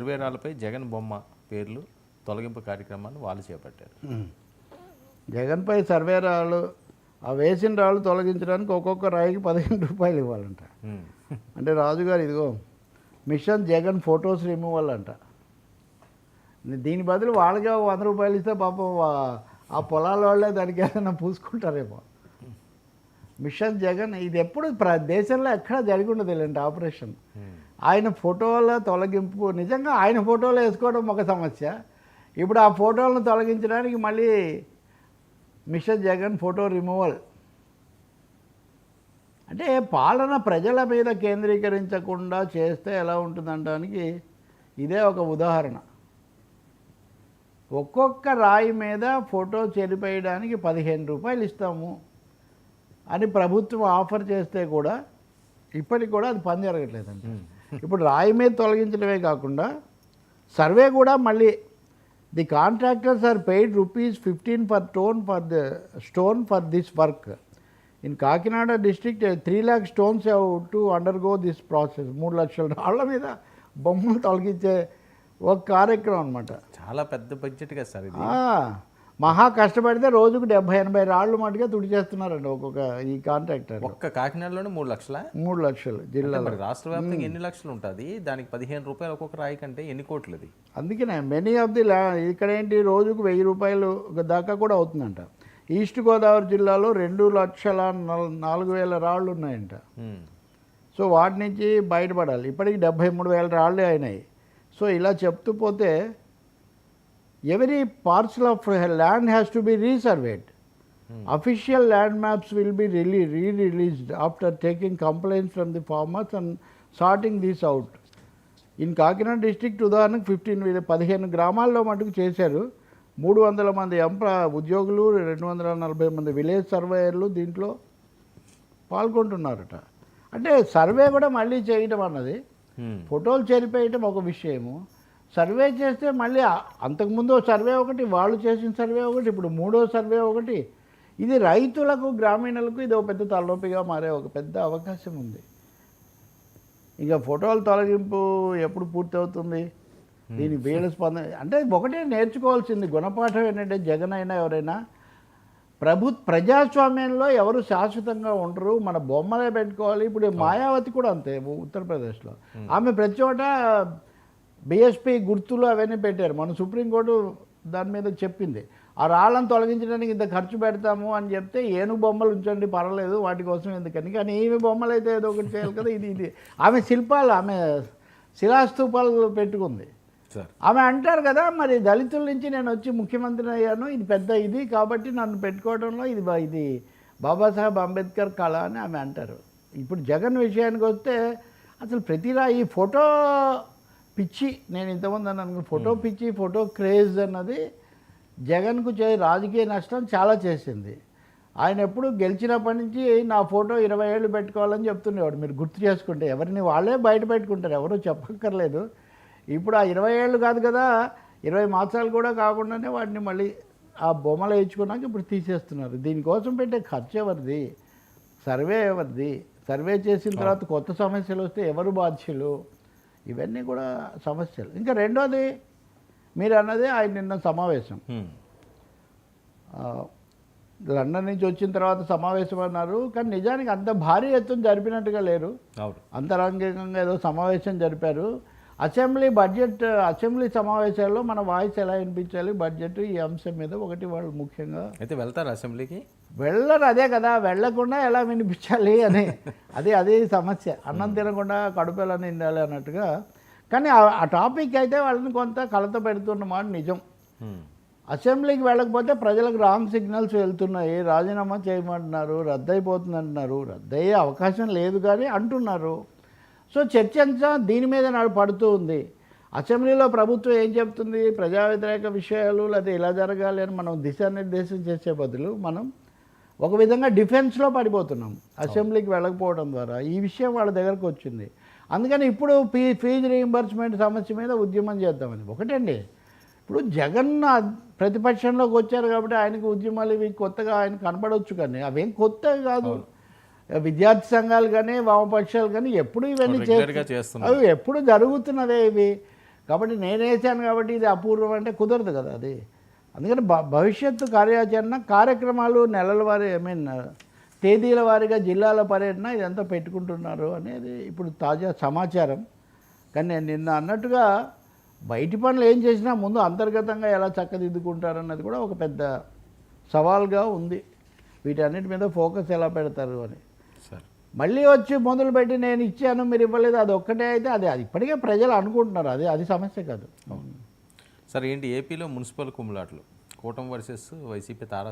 సర్వేరాలపై జగన్ బొమ్మ పేర్లు తొలగింపు కార్యక్రమాన్ని వాళ్ళు చేపట్టారు. జగన్పై సర్వేరాలు ఆ వేసిన రాళ్ళు తొలగించడానికి ఒక్కొక్క రాయికి 15 రూపాయలు ఇవ్వాలంట. అంటే రాజుగారు ఇదిగో మిషన్ జగన్ ఫొటోస్ రిమూవల్ అంట. దీని బదులు వాళ్ళకి 100 రూపాయలు ఇస్తే పాపం ఆ పొలాల వాళ్ళే దానికి ఏదైనా పూసుకుంటారేమో. మిషన్ జగన్ ఇది ఎప్పుడు దేశంలో ఎక్కడా జరిగి ఉండదు ఇలాంటి ఆపరేషన్. ఆయన ఫోటోల తొలగింపు, నిజంగా ఆయన ఫోటోలు వేసుకోవడం ఒక సమస్య. ఇప్పుడు ఆ ఫోటోలను తొలగించడానికి మళ్ళీ మిషన్ జగన్ ఫోటో రిమూవల్. అంటే పాలన ప్రజల మీద కేంద్రీకరించకుండా చేస్తే ఎలా ఉంటుందనడానికి ఇదే ఒక ఉదాహరణ. ఒక్కొక్క రాయి మీద ఫోటో చెరిపేయడానికి 15 రూపాయలు ఇస్తాము అని ప్రభుత్వం ఆఫర్ చేస్తే కూడా ఇప్పటికి కూడా అది పని జరగట్లేదండి. ఇప్పుడు రాయి మీద తొలగించడమే కాకుండా సర్వే కూడా మళ్ళీ the contractors are paid ₹15 per stone for this work. In Kakinada district 3 lakh stones have to undergo this process. 3 లక్షల రాళ్ల మీద బొమ్మలు తొలగించే ఒక కార్యక్రమం అనమాట. చాలా పెద్ద బడ్జెట్ కదా సార్ ఇది. మహా కష్టపడితే రోజుకు 70-80 రాళ్ళు మటుగా తుడిచేస్తున్నారండి ఒక్కొక్క ఈ కాంట్రాక్టర్. ఒక్క కాకినాడలోనే 3 లక్షల 3 లక్షలు జిల్లాలో. రాష్ట్ర వ్యాప్తంగా ఎన్ని లక్షలు ఉంటుంది? దానికి 15 రూపాయలు ఒక్కొక్క రాయి కంటే ఎన్ని కోట్లు అది? అందుకనే మెనీ ఆఫ్ ది ఇక్కడ ఏంటి రోజుకు 1000 రూపాయలు దాకా కూడా అవుతుందంట. ఈస్ట్ గోదావరి జిల్లాలో 2,04,000 రాళ్ళు ఉన్నాయంట. సో వాటి నుంచి బయటపడాలి. ఇప్పటికి 73,000 రాళ్ళే అయినాయి. సో ఇలా చెప్తూ పోతే every parcel of land has to be resurveyed. Official land maps will be re-released after taking complaints from the farmers and sorting these out. In Kakinada district ఉదాహరణకు 15 గ్రామాల్లో మటుకు చేశారు. 300 మంది ఉద్యోగులు, 240 మంది విలేజ్ సర్వేయర్లు దీంట్లో పాల్గొంటున్నారట. అంటే సర్వే కూడా మళ్ళీ చేయడం అన్నది, ఫోటోలు చెరిపేయటం ఒక విషయము, సర్వే చేస్తే మళ్ళీ అంతకుముందు సర్వే ఒకటి, వాళ్ళు చేసిన సర్వే ఒకటి, ఇప్పుడు 3వ సర్వే ఒకటి. ఇది రైతులకు, గ్రామీణులకు ఇది ఒక పెద్ద తలనొప్పిగా మారే ఒక పెద్ద అవకాశం ఉంది. ఇక ఫోటోల తొలగింపు ఎప్పుడు పూర్తి అవుతుంది? దీని వీళ్ళ స్పందన అంటే ఒకటే నేర్చుకోవాల్సింది గుణపాఠం ఏంటంటే, జగన్ అయినా ఎవరైనా ప్రజాస్వామ్యంలో ఎవరు శాశ్వతంగా ఉండరు, మన బొమ్మలే పెట్టుకోవాలి. ఇప్పుడు మాయావతి కూడా అంతే, ఉత్తరప్రదేశ్లో ఆమె ప్రతి చోట బిఎస్పీ గుర్తులు అవన్నీ పెట్టారు. మన సుప్రీంకోర్టు దాని మీద చెప్పింది, ఆ రాళ్ళను తొలగించడానికి ఇంత ఖర్చు పెడతాము అని చెప్తే ఏనుగు బొమ్మలు ఉంచండి పర్వాలేదు, వాటి కోసం ఎందుకని. కానీ ఈమె బొమ్మలు అయితే ఏదో ఒకటి చేయాలి కదా. ఇది ఆమె శిల్పాలు, ఆమె శిలాస్తూపాలు పెట్టుకుంది. ఆమె అంటారు కదా, మరి దళితుల నుంచి నేను వచ్చి ముఖ్యమంత్రిని అయ్యాను, ఇది పెద్ద ఇది కాబట్టి నన్ను పెట్టుకోవడంలో ఇది బాబాసాహెబ్ అంబేద్కర్ కళ అని ఆమె అంటారు. ఇప్పుడు జగన్ విషయానికి వస్తే అసలు ఈ ఫోటో పిచ్చి, నేను ఇంతమంది అన్నాను, ఫోటో పిచ్చి, ఫోటో క్రేజ్ అన్నది జగన్కు రాజకీయ నష్టం చాలా చేసింది. ఆయన ఎప్పుడు గెలిచినప్పటి నుంచి నా ఫోటో 20 ఏళ్ళు పెట్టుకోవాలని చెప్తుండేవాడు. మీరు గుర్తు చేసుకుంటే ఎవరిని వాళ్ళే బయట పెట్టుకుంటారు, ఎవరూ చెప్పక్కర్లేదు. ఇప్పుడు ఆ 20 ఏళ్ళు కాదు కదా, 20 మాసాలు కూడా కాకుండానే వాటిని మళ్ళీ ఆ బొమ్మలు వేయించుకున్నాక ఇప్పుడు తీసేస్తున్నారు. దీనికోసం పెట్టే ఖర్చు ఎవరిది, సర్వే ఎవరిది, సర్వే చేసిన తర్వాత కొత్త సమస్యలు వస్తే ఎవరు బాధ్యులు, ఇవన్నీ కూడా సమస్యలు. ఇంకా రెండోది మీరు అన్నదే ఆయన నిన్న సమావేశం, లండన్ నుంచి వచ్చిన తర్వాత సమావేశం అన్నారు. కానీ నిజానికి అంత భారీ ఎత్తున జరిపినట్టుగా లేరు, అంతరంగికంగా ఏదో సమావేశం జరిపారు. అసెంబ్లీ సమావేశాల్లో మన వాయిస్ ఎలా వినిపించాలి, బడ్జెట్, ఈ అంశం మీద ఒకటి వాళ్ళు ముఖ్యంగా అయితే వెళ్తారు అసెంబ్లీకి. వెళ్ళరు, అదే కదా, వెళ్లకుండా ఎలా వినిపించాలి అని అదే సమస్య. అన్నం తినకుండా కడుపు ఎలా నిండాలి అన్నట్టుగా. కానీ ఆ టాపిక్ అయితే వాళ్ళని కొంత కలత పెడుతున్నమాట నిజం. అసెంబ్లీకి వెళ్ళకపోతే ప్రజలకు రాంగ్ సిగ్నల్స్ వెళ్తున్నాయి, రాజీనామా చేయమంటున్నారు, రద్దయిపోతుంది అంటున్నారు. రద్దయ్యే అవకాశం లేదు కానీ అంటున్నారు. సో చర్చ అంతా దీని మీద పడుతూ ఉంది. అసెంబ్లీలో ప్రభుత్వం ఏం చెప్తుంది, ప్రజా వ్యతిరేక విషయాలు లేదా ఇలా జరగాలి అని మనం దిశానిర్దేశం చేసే బదులు మనం ఒక విధంగా డిఫెన్స్లో పడిపోతున్నాం అసెంబ్లీకి వెళ్ళకపోవడం ద్వారా. ఈ విషయం వాళ్ళ దగ్గరకు వచ్చింది. అందుకని ఇప్పుడు ఫీజు రీయింబర్స్మెంట్ సమస్య మీద ఉద్యమం చేద్దామని. ఒకటండి, ఇప్పుడు జగన్ ప్రతిపక్షంలోకి వచ్చారు కాబట్టి ఆయనకు ఉద్యమాలు ఇవి కొత్తగా ఆయన కనపడవచ్చు, కానీ అవేం కొత్తవి కాదు. విద్యార్థి సంఘాలు కానీ వామపక్షాలు కానీ ఎప్పుడు ఇవన్నీ అవి ఎప్పుడు జరుగుతున్నవే ఇవి. కాబట్టి నేను వేసాను కాబట్టి ఇది అపూర్వం అంటే కుదరదు కదా అది. అందుకని భవిష్యత్తు కార్యాచరణ కార్యక్రమాలు నెలల వారి తేదీల వారీగా జిల్లాల పర్యటన ఇదంతా పెట్టుకుంటున్నారు అనేది ఇప్పుడు తాజా సమాచారం. కానీ నేను నిన్న అన్నట్టుగా బయటి పనులు ఏం చేసినా ముందు అంతర్గతంగా ఎలా చక్కదిద్దుకుంటారన్నది కూడా ఒక పెద్ద సవాల్గా ఉంది. వీటన్నిటి మీద ఫోకస్ ఎలా పెడతారు అని. సార్ మళ్ళీ వచ్చి మొదలుపెట్టి నేను ఇచ్చాను మీరు ఇవ్వలేదు అది ఒక్కటే అయితే అది ఇప్పటికే ప్రజలు అనుకుంటున్నారు. అది సమస్య కాదు. సార్ ఏంటి ఏపీలో మున్సిపల్ కుమ్ములాట్లు కూటమి వర్సెస్ వైసీపీ తారా